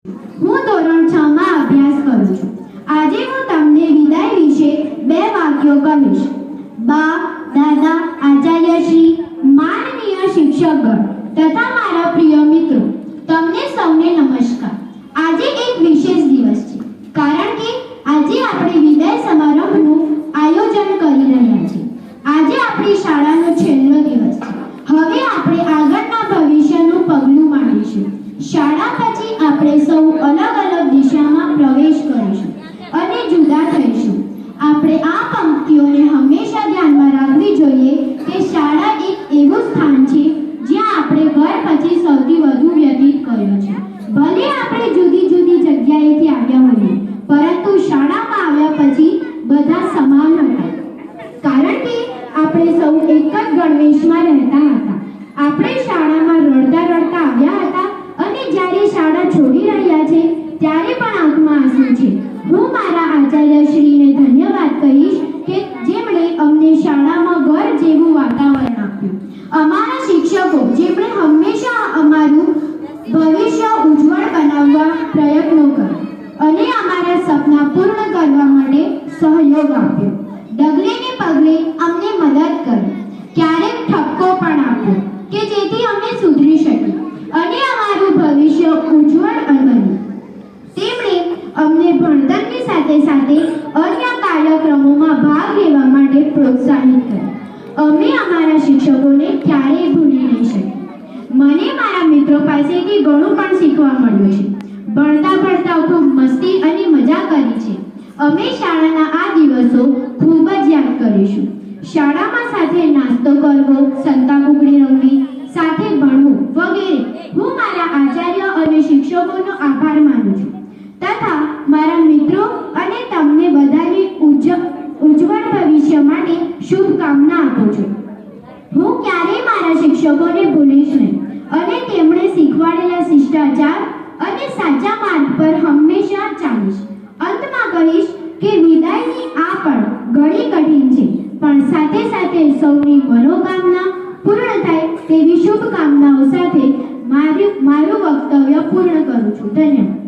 હું ધોરણ 6 માં અભ્યાસ કરું છું. આજે હું તમને વિદાય વિશે બે વાક્યો કહીશ. બા, દાદા, આચાર્યશ્રી, માનનીય શિક્ષકગણ તથા મારા પ્રિય મિત્રો, તમને સૌને નમસ્કાર. આજે એક વિશેષ દિવસ છે, કારણ કે આજે આપણે વિદાય સમારંભનું આયોજન કરી રહ્યા છીએ. આજે આપણી શાળાનો છેલ્લો દિવસ છે. હવે આપણે આગળના ભવિષ્યનું પગલું માંડીશું. શાળા પછી આપણે સૌ અલગ અલગ દિશામાં પ્રવેશ કરીશું અને જુદા થઈશું. આપણે આ પંક્તિઓને હંમેશા ધ્યાનમાં રાખવી જોઈએ કે શાળા એક એવું સ્થાન છે જ્યાં આપણે ઘર પછી સૌથી વધુ વ્યતીત કર્યો છે. ભલે આપણે જુદી જુદી જગ્યાએથી આવ્યા હોઈએ, પરંતુ શાળામાં આવ્યા પછી બધા સમાન હતા, કારણ કે આપણે સૌ એક જ ગણવેશમાં રહેતા હતા. આપણે શાળામાં રડતા રડતા આવ્યા હતા અને જ્યારે શાળા છોડી રહ્યા છે ત્યારે પણ આંખમાં આંસુ છે. હું મારા આચાર્યશ્રીને ધન્યવાદ કહીશ કે જેમણે અમને શાળામાં ઘર જેવું વાતાવરણ આપ્યું. અમારા શિક્ષકો જેમણે હંમેશા અમારું ભવિષ્ય ઉજ્જવળ બનાવવા પ્રયત્નો કર્યા અને અમારા સપના પૂર્ણ કરવા માટે સહયોગ આપ્યો. ડગલે ને પગલે અમને મદદ કરી, ક્યારેક ઠપકો પણ આપ્યો કે જેથી અમે સુધરી શકીએ અને અમારું ભવિષ્ય ઉજ્જવળ બન્યું. તેમણે અમને ભણતરની સાથે સાથે અન્ય કાર્યક્રમોમાં ભાગ લેવા માટે પ્રોત્સાહિત કર્યા. અમે અમારા શિક્ષકોને ક્યારેય ભૂલી નહીં શકીએ. મને મારા મિત્રો પાસેથી ઘણું પણ શીખવા મળ્યું છે. ભણતા ભણતા ખૂબ મસ્તી અને મજા કરી છે. અમે શાળાના આ દિવસો ખૂબ જ યાદ કરીશું. શાળામાં સાથે નાસ્તો કરવો, સંતાકુકડી રમવી, સાથે ભણવું વગેરે. હું મારા આચાર્ય અને શિક્ષકોનો આભાર માનું છું તથા મારા મિત્રો અને તમને બધાને ઉજ્જવળ ભવિષ્ય માટે શુભકામના આપું છું. હું ક્યારેય મારા શિક્ષકોને ભૂલીશ નહીં અને તેમણે શીખવાડેલા શિષ્ટાચાર અને સાચા માર્ગ પર હંમેશા ચાલીશ. અંતમાં કહીશ કે વિદાયની આ પળ ઘણી કઠિન છે, પણ સાથે સાથે સૌની મનોકામના પૂર્ણ થાય તેવી શુભકામનાઓ સાથે મારું વક્તવ્ય પૂર્ણ કરું છું. ધન્યવાદ.